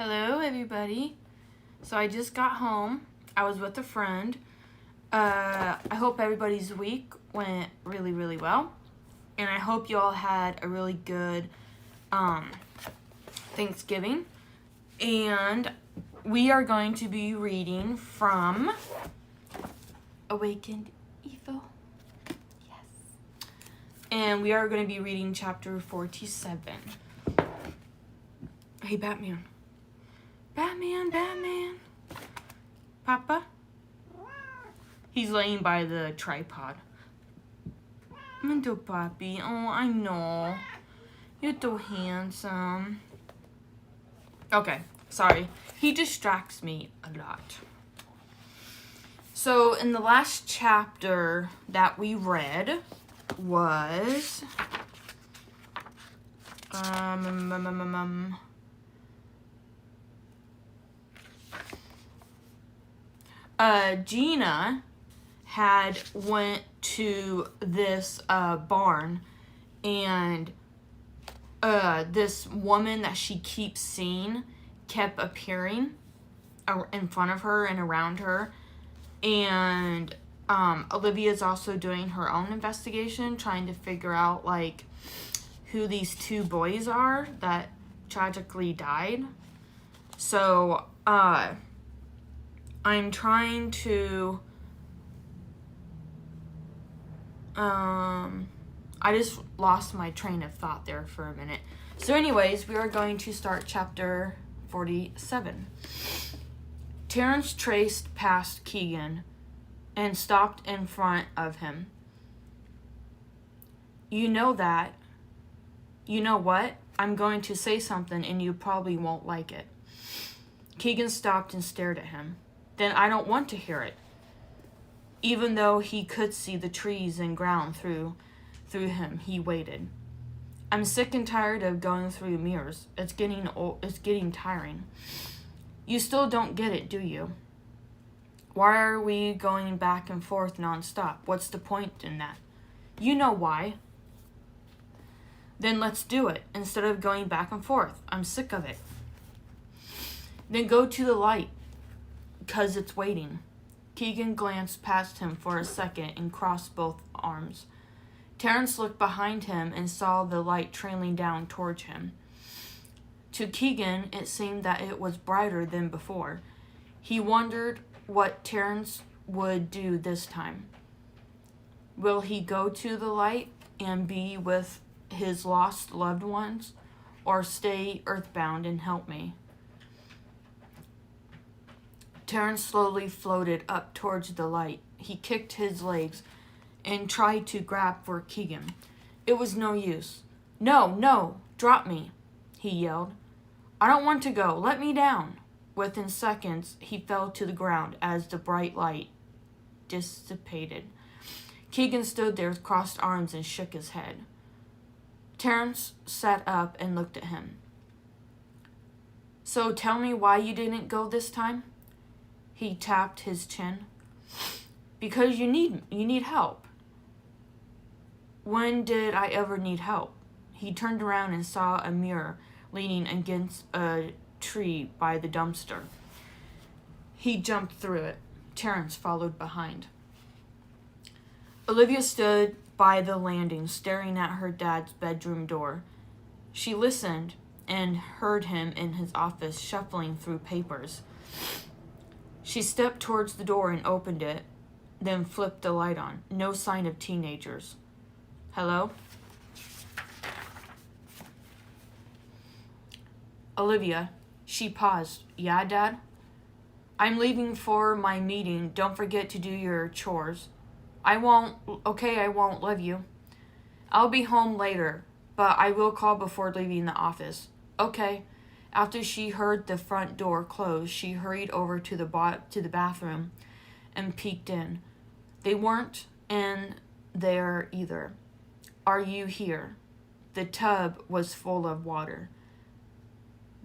Hello, everybody. So I just got home. I was with a friend. I hope everybody's week went really, really well. And I hope you all had a really good Thanksgiving. And we are going to be reading from Awakened Evil. Yes. And we are going to be reading chapter 47. Hey, Batman. Batman. Papa? He's laying by the tripod. Little puppy. Oh, I know. You're so handsome. Okay, sorry. He distracts me a lot. So, in the last chapter that we read was... Gina had went to this barn, and this woman that she keeps seeing kept appearing in front of her and around her, and Olivia's also doing her own investigation, trying to figure out like who these two boys are that tragically died. So I'm trying to I just lost my train of thought there for a minute. So anyways, we are going to start chapter 47. Terrence traced past Keegan and stopped in front of him. You know that. You know what? I'm going to say something and you probably won't like it. Keegan stopped and stared at him. Then I don't want to hear it. Even though he could see the trees and ground through him, he waited. I'm sick and tired of going through mirrors. It's getting tiring. You still don't get it, do you? Why are we going back and forth nonstop? What's the point in that? You know why. Then let's do it, instead of going back and forth. I'm sick of it. Then go to the light, 'cause it's waiting. Keegan glanced past him for a second and crossed both arms. Terrence looked behind him and saw the light trailing down towards him. To Keegan, it seemed that it was brighter than before. He wondered what Terrence would do this time. Will he go to the light and be with his lost loved ones, or stay earthbound and help me? Terrence slowly floated up towards the light. He kicked his legs and tried to grab for Keegan. It was no use. No, drop me, he yelled. I don't want to go. Let me down. Within seconds, he fell to the ground as the bright light dissipated. Keegan stood there with crossed arms and shook his head. Terrence sat up and looked at him. So tell me why you didn't go this time? He tapped his chin. Because you need help. When did I ever need help? He turned around and saw a mirror leaning against a tree by the dumpster. He jumped through it. Terrence followed behind. Olivia stood by the landing, staring at her dad's bedroom door. She listened and heard him in his office shuffling through papers. She stepped towards the door and opened it, then flipped the light on. No sign of teenagers. Hello? Olivia. She paused. Yeah, Dad? I'm leaving for my meeting. Don't forget to do your chores. I won't. Okay, I won't. Love you. I'll be home later, but I will call before leaving the office. Okay. After she heard the front door close, she hurried over to the bathroom and peeked in. They weren't in there either. Are you here? The tub was full of water.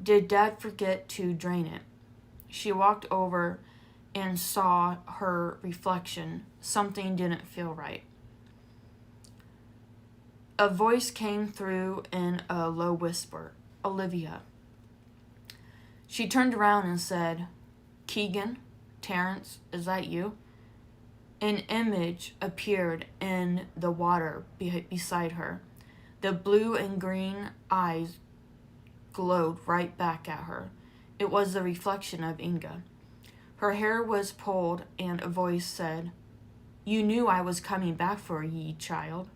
Did Dad forget to drain it? She walked over and saw her reflection. Something didn't feel right. A voice came through in a low whisper. Olivia. She turned around and said, "Keegan, Terrence, is that you?" An image appeared in the water beside her. The blue and green eyes glowed right back at her. It was the reflection of Inga. Her hair was pulled, and a voice said, "You knew I was coming back for ye, child."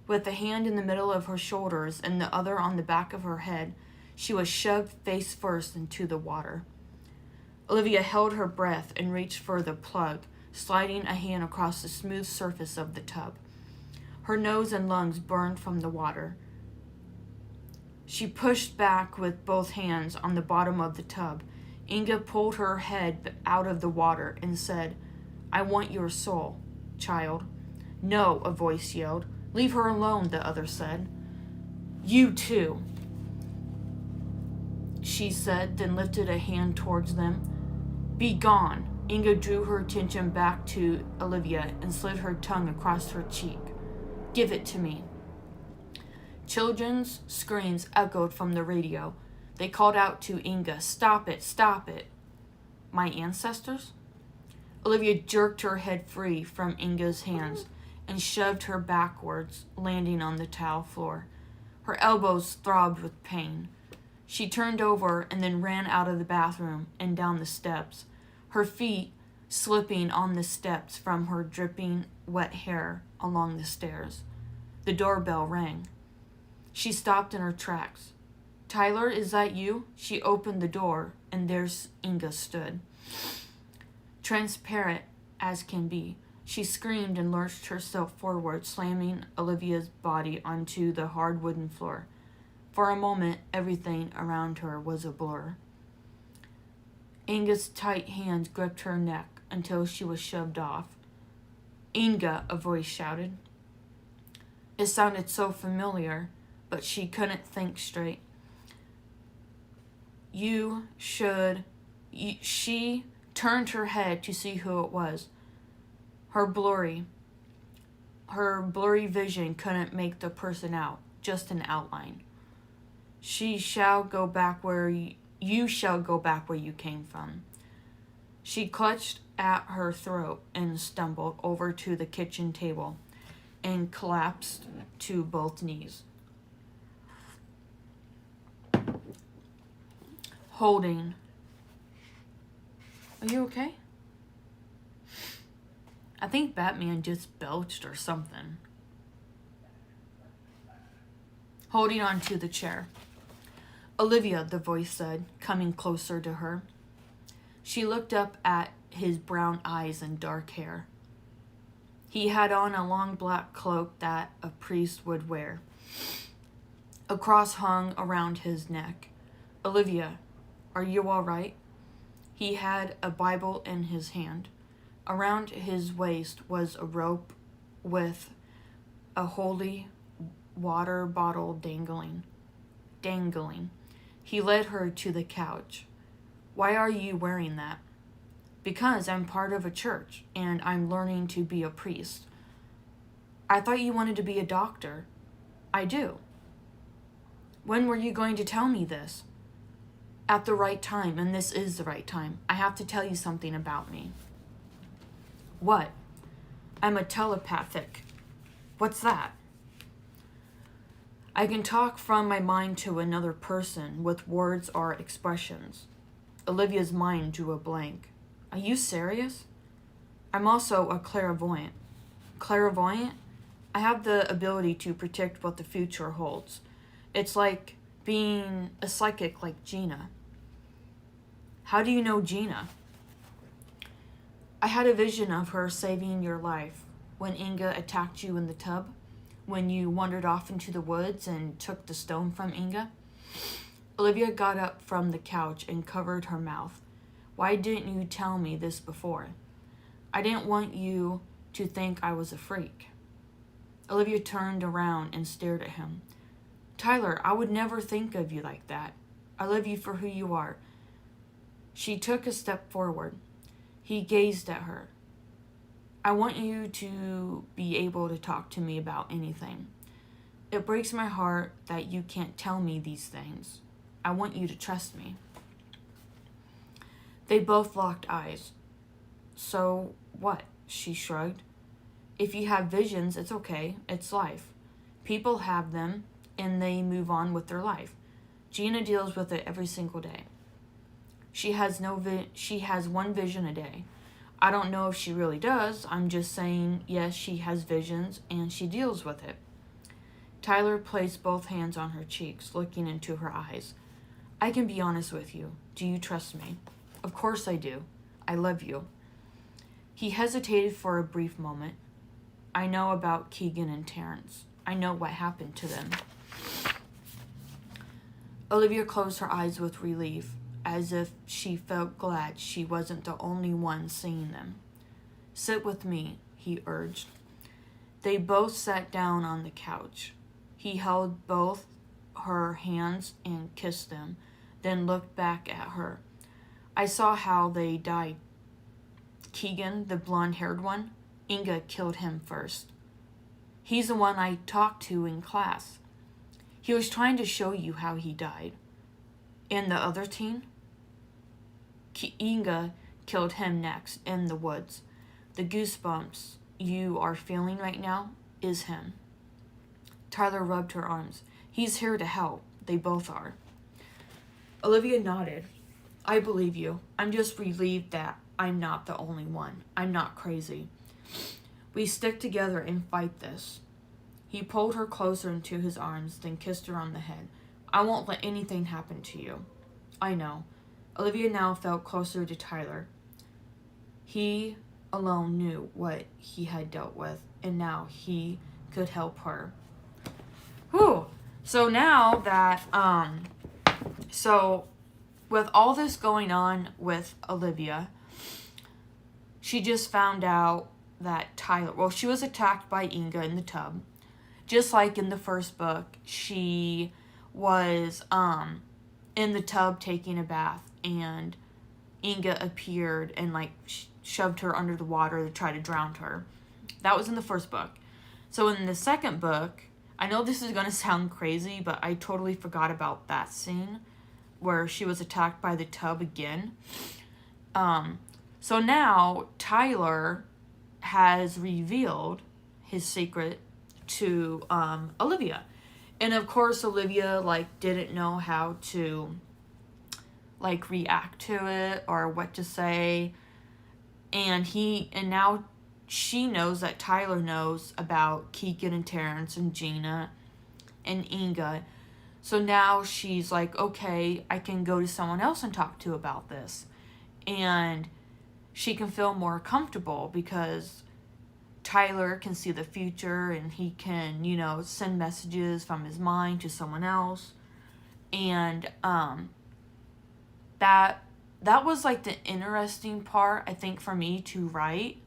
With a hand in the middle of her shoulders and the other on the back of her head, she was shoved face first into the water. Olivia held her breath and reached for the plug, sliding a hand across the smooth surface of the tub. Her nose and lungs burned from the water. She pushed back with both hands on the bottom of the tub. Inga pulled her head out of the water and said, "I want your soul, child." "No," a voice yelled. "Leave her alone," the other said. "You too," she said, then lifted a hand towards them. "Be gone." Inga drew her attention back to Olivia and slid her tongue across her cheek. "Give it to me." Children's screams echoed from the radio. They called out to Inga, "Stop it, stop it." "My ancestors?" Olivia jerked her head free from Inga's hands and shoved her backwards, landing on the tile floor. Her elbows throbbed with pain. She turned over and then ran out of the bathroom and down the steps, her feet slipping on the steps from her dripping wet hair along the stairs. The doorbell rang. She stopped in her tracks. "Tyler, is that you?" She opened the door, and there Inga stood. Transparent as can be, she screamed and lurched herself forward, slamming Olivia's body onto the hard wooden floor. For a moment, everything around her was a blur. Inga's tight hands gripped her neck until she was shoved off. "Inga," a voice shouted. It sounded so familiar, but she couldn't think straight. She turned her head to see who it was. Her blurry vision couldn't make the person out, just an outline. You shall go back where you came from." She clutched at her throat and stumbled over to the kitchen table and collapsed to both knees. Holding. "Are you okay?" I think Batman just belched or something. Holding onto the chair. "Olivia," the voice said, coming closer to her. She looked up at his brown eyes and dark hair. He had on a long black cloak that a priest would wear. A cross hung around his neck. "Olivia, are you all right?" He had a Bible in his hand. Around his waist was a rope with a holy water bottle dangling. He led her to the couch. "Why are you wearing that?" "Because I'm part of a church, and I'm learning to be a priest." "I thought you wanted to be a doctor." "I do." "When were you going to tell me this?" "At the right time, and this is the right time. I have to tell you something about me." "What?" "I'm a telepathic." "What's that?" "I can talk from my mind to another person with words or expressions." Olivia's mind drew a blank. "Are you serious?" "I'm also a clairvoyant." "Clairvoyant?" "I have the ability to predict what the future holds. It's like being a psychic like Gina." "How do you know Gina?" "I had a vision of her saving your life when Inga attacked you in the tub, when you wandered off into the woods and took the stone from Inga." Olivia got up from the couch and covered her mouth. "Why didn't you tell me this before?" "I didn't want you to think I was a freak." Olivia turned around and stared at him. "Tyler, I would never think of you like that. I love you for who you are." She took a step forward. He gazed at her. "I want you to be able to talk to me about anything. It breaks my heart that you can't tell me these things. I want you to trust me." They both locked eyes. So what? She shrugged. If you have visions, it's okay. It's life. People have them, and they move on with their life. Gina deals with it every single day. She has one vision a day. I don't know if she really does. I'm just saying, yes, she has visions, and she deals with it. Tyler placed both hands on her cheeks, looking into her eyes. I can be honest with you. Do you trust me? Of course I do. I love you. He hesitated for a brief moment. I know about Keegan and Terrence. I know what happened to them. Olivia closed her eyes with relief, as if she felt glad she wasn't the only one seeing them. Sit with me, he urged. They both sat down on the couch. He held both her hands and kissed them, then looked back at her. I saw how they died. Keegan, the blonde-haired one, Inga killed him first. He's the one I talked to in class. He was trying to show you how he died. And the other teen? Inga killed him next, in the woods. The goosebumps you are feeling right now is him. Tyler rubbed her arms. He's here to help. They both are. Olivia nodded. I believe you. I'm just relieved that I'm not the only one. I'm not crazy. We stick together and fight this. He pulled her closer into his arms, then kissed her on the head. I won't let anything happen to you. I know. Olivia now felt closer to Tyler. He alone knew what he had dealt with, and now he could help her. Whew. So now that, with all this going on with Olivia, she just found out that Tyler, she was attacked by Inga in the tub. Just like in the first book, she was in the tub taking a bath, and Inga appeared and shoved her under the water to try to drown her. That was in the first book. So in the second book, I know this is going to sound crazy, but I totally forgot about that scene where she was attacked by the tub again. So now Tyler has revealed his secret to Olivia. And of course Olivia didn't know how to react to it or what to say. And now she knows that Tyler knows about Keegan and Terrence and Gina and Inga. So now she's like, okay, I can go to someone else and talk to about this. And she can feel more comfortable because Tyler can see the future and he can, send messages from his mind to someone else. And that was the interesting part, I think, for me to write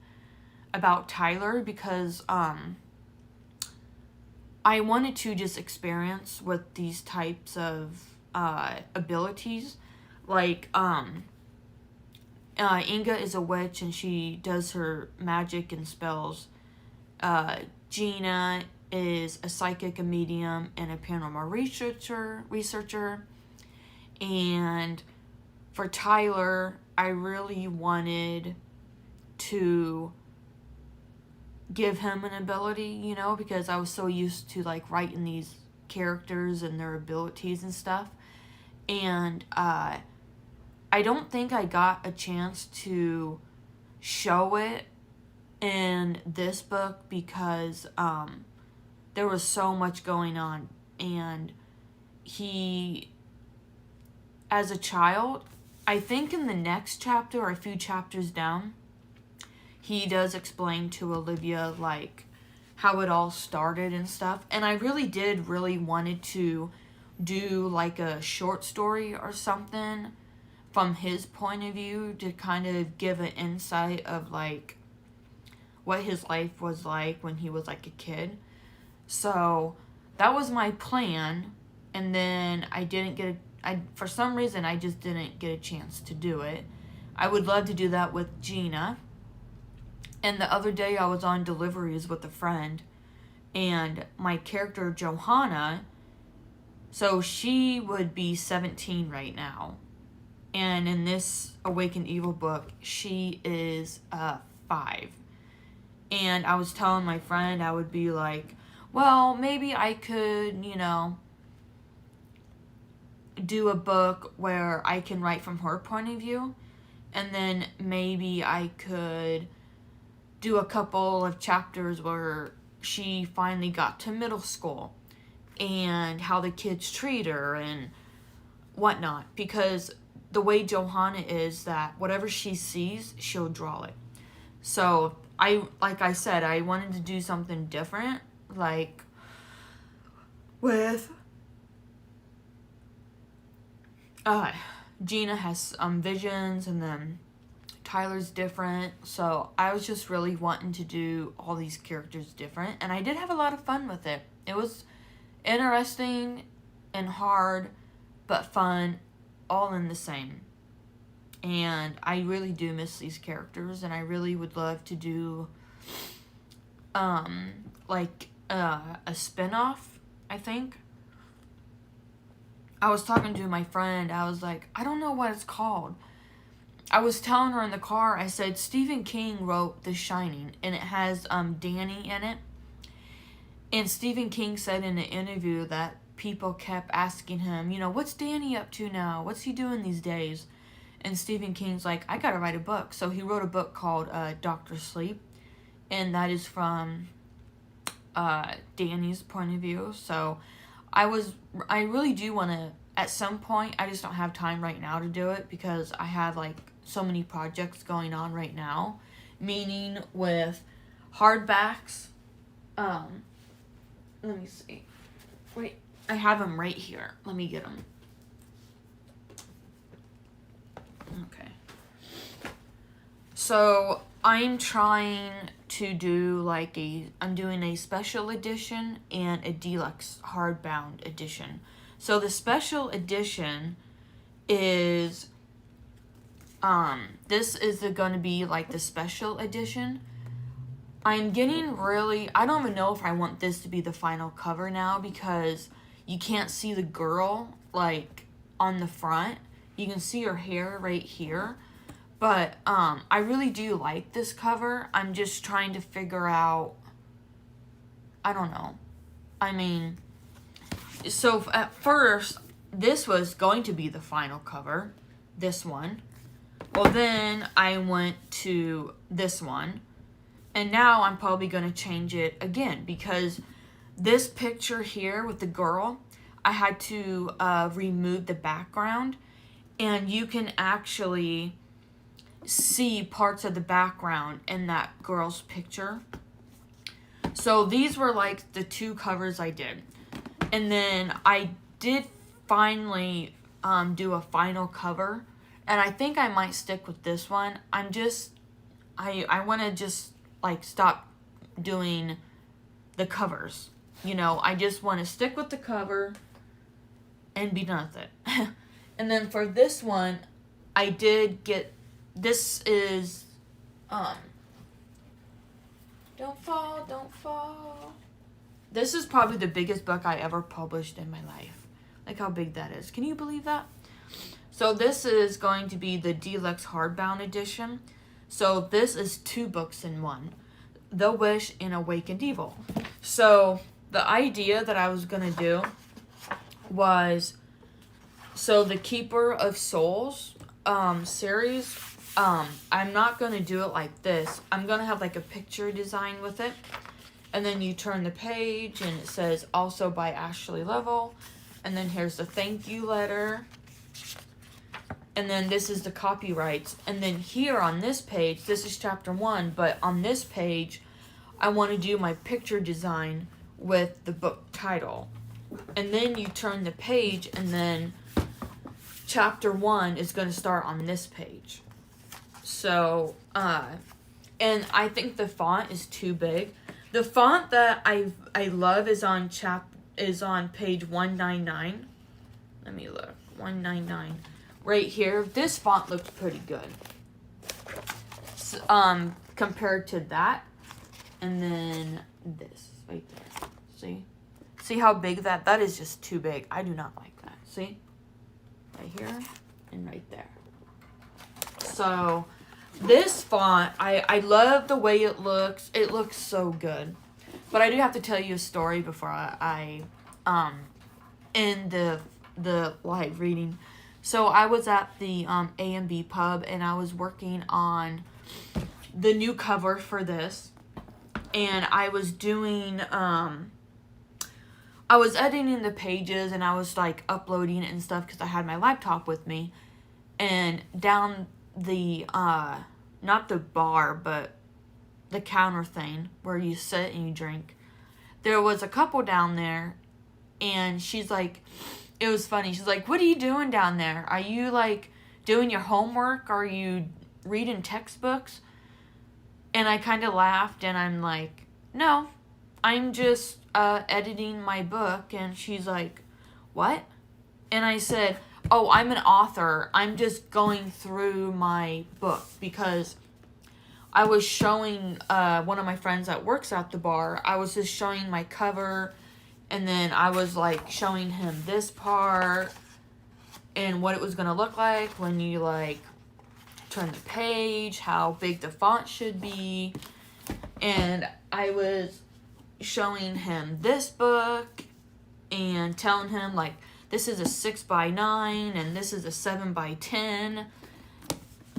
about Tyler, because I wanted to just experience with these types of abilities. Inga is a witch and she does her magic and spells. Gina is a psychic, a medium, and a paranormal researcher. And for Tyler, I really wanted to give him an ability, because I was so used to writing these characters and their abilities and stuff. And I don't think I got a chance to show it in this book because there was so much going on. And he, as a child, I think in the next chapter or a few chapters down, he does explain to Olivia how it all started and stuff. And I really wanted to do a short story or something from his point of view to kind of give an insight of what his life was like when he was a kid. So that was my plan, and then for some reason I just didn't get a chance to do it. I would love to do that with Gina. And the other day I was on deliveries with a friend, and my character Johanna, so she would be 17 right now. And in this Awakened Evil book, she is 5. And I was telling my friend, I would be like, well, maybe I could, you know, do a book where I can write from her point of view. And then maybe I could do a couple of chapters where she finally got to middle school and how the kids treat her and whatnot. Because the way Johanna is that whatever she sees, she'll draw it. So like I said, I wanted to do something different, like with Gina has visions, and then Tyler's different. So I was just really wanting to do all these characters different, and I did have a lot of fun with it. It was interesting and hard, but fun, all in the same. And I really do miss these characters, and I really would love to do like a spin-off, I think. I was talking to my friend, I was like, I don't know what it's called. I was telling her in the car, I said, Stephen King wrote The Shining, and it has Danny in it. And Stephen King said in an interview that people kept asking him, you know, what's Danny up to now? What's he doing these days? And Stephen King's like, I gotta write a book. So he wrote a book called Dr. Sleep, and that is from Danny's point of view. So I really do want to, at some point, I just don't have time right now to do it because I have like so many projects going on right now, meaning with hardbacks. Let me see. Wait, I have them right here. Let me get them. Okay. So I'm trying to do like I'm doing a special edition and a deluxe hardbound edition. So the special edition is, this is going to be like the special edition. I'm getting really, I don't even know if I want this to be the final cover now because you can't see the girl like on the front. You can see her hair right here. But I really do like this cover. I'm just trying to figure out, I don't know. I mean, so at first, this was going to be the final cover, this one. Well, then I went to this one. And now I'm probably going to change it again because this picture here with the girl, I had to remove the background. And you can actually see parts of the background in that girl's picture. So these were like the 2 covers I did. And then I did finally do a final cover. And I think I might stick with this one. I want to just like stop doing the covers. You know, I just want to stick with the cover and be done with it. And then for this one, I did get, this is, don't fall, don't fall. This is probably the biggest book I ever published in my life. Like how big that is. Can you believe that? So this is going to be the deluxe hardbound edition. So this is 2 books in one. The Wish and Awakened Evil. So the idea that I was going to do was, so the Keeper of Souls series, I'm not going to do it like this. I'm going to have like a picture design with it. And then you turn the page and it says also by Ashley-Bell. And then here's the thank you letter. And then this is the copyrights. And then here on this page, this is chapter 1. But on this page, I want to do my picture design with the book title. And then you turn the page and then chapter 1 is going to start on this page. So, and I think the font is too big. The font that I love is on page 199. Let me look. 199. Right here. This font looks pretty good. Compared to that. And then this right there. See? See how big that is just too big. I do not like that. See? Right here and right there. So, this font, I love the way it looks. It looks so good. But I do have to tell you a story before I end the live reading. So, I was at the A&B pub, and I was working on the new cover for this. And I was doing, I was editing the pages, and I was, like, uploading it and stuff because I had my laptop with me. And down the, not the bar, but the counter thing where you sit and you drink, there was a couple down there, and she's like, it was funny. She's like, what are you doing down there? Are you, like, doing your homework? Are you reading textbooks? And I kind of laughed, and I'm like, no, I'm just editing my book. And she's like, what? And I said, oh, I'm an author. I'm just going through my book because I was showing one of my friends that works at the bar. I was just showing my cover, and then I was, like, showing him this part and what it was going to look like when you, like, turn the page, how big the font should be. And I was showing him this book and telling him, like, this is a 6x9 and this is a 7x10.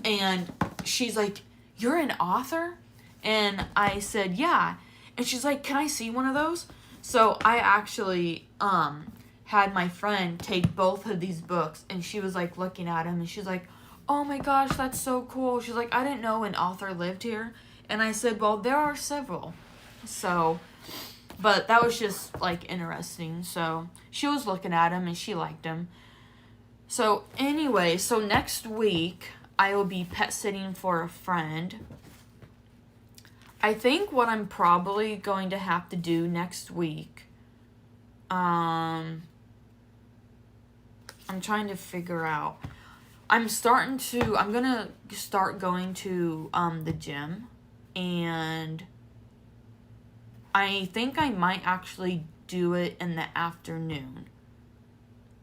And she's like, you're an author? And I said, yeah. And she's like, can I see one of those? So I actually had my friend take both of these books, and she was, like, looking at them, and she's like, oh my gosh, that's so cool. She's like, I didn't know an author lived here. And I said, well, there are several. So, but that was just, like, interesting. So she was looking at them, and she liked them. So anyway, so next week I will be pet sitting for a friend. I think what I'm probably going to have to do next week, I'm trying to figure out. I'm going to start going to the gym, and I think I might actually do it in the afternoon.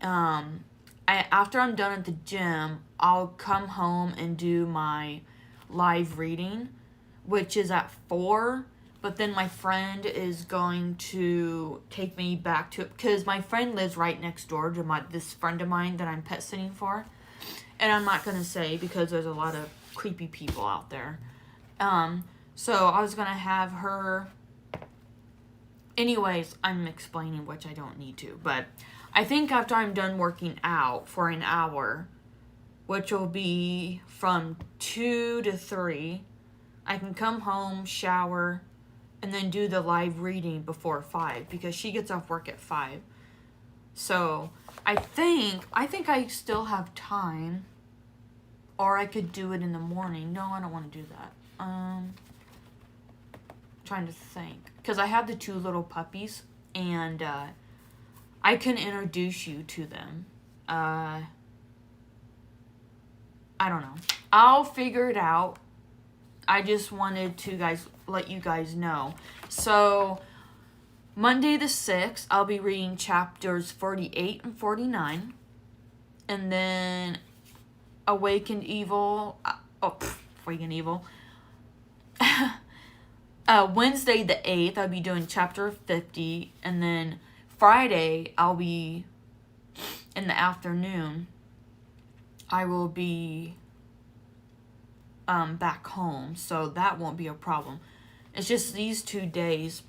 After I'm done at the gym, I'll come home and do my live reading, which is at 4, but then my friend is going to take me back to it, because my friend lives right next door to this friend of mine that I'm pet sitting for. And I'm not going to say because there's a lot of creepy people out there. So I was going to have her... Anyways, I'm explaining, which I don't need to. But I think after I'm done working out for an hour, which will be from 2 to 3, I can come home, shower, and then do the live reading before 5. Because she gets off work at 5. So I think I still have time. Or I could do it in the morning. No, I don't want to do that. Trying to think. Because I have the 2 little puppies. And I can introduce you to them. I don't know. I'll figure it out. I just wanted to let you guys know. So, Monday the 6th, I'll be reading chapters 48 and 49. And then Awakened Evil. Awakened Evil. Wednesday the 8th, I'll be doing chapter 50. And then Friday, I'll be, in the afternoon, I will be back home. So that won't be a problem. It's just these 2 days.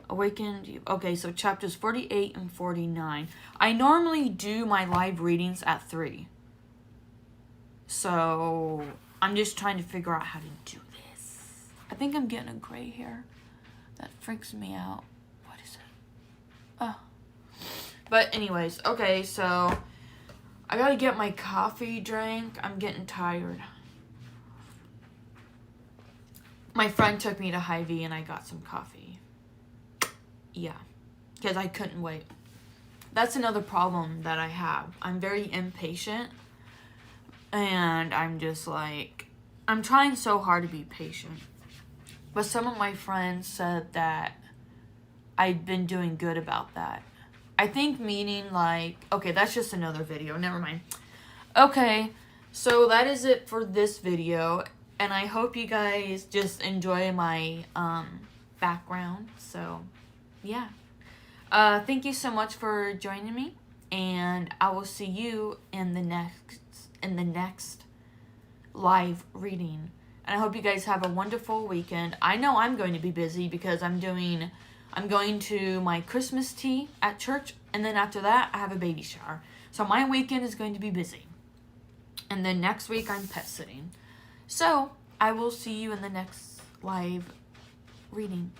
Awakened. Okay, so chapters 48 and 49. I normally do my live readings at 3. So, I'm just trying to figure out how to do this. I think I'm getting a gray hair. That freaks me out. What is it? Oh. But anyways, okay, so I gotta get my coffee drink. I'm getting tired. My friend took me to Hy-Vee and I got some coffee. Yeah, because I couldn't wait. That's another problem that I have. I'm very impatient. And I'm just like, I'm trying so hard to be patient. But some of my friends said that I'd been doing good about that. I think meaning like, okay, that's just another video. Never mind. Okay, So that is it for this video, and I hope you guys just enjoy my background. So yeah, thank you so much for joining me, and I will see you in the next live reading. And I hope you guys have a wonderful weekend. I know I'm going to be busy because I'm going to my Christmas tea at church, and then after that I have a baby shower. So my weekend is going to be busy. And then next week I'm pet sitting. So I will see you in the next live reading.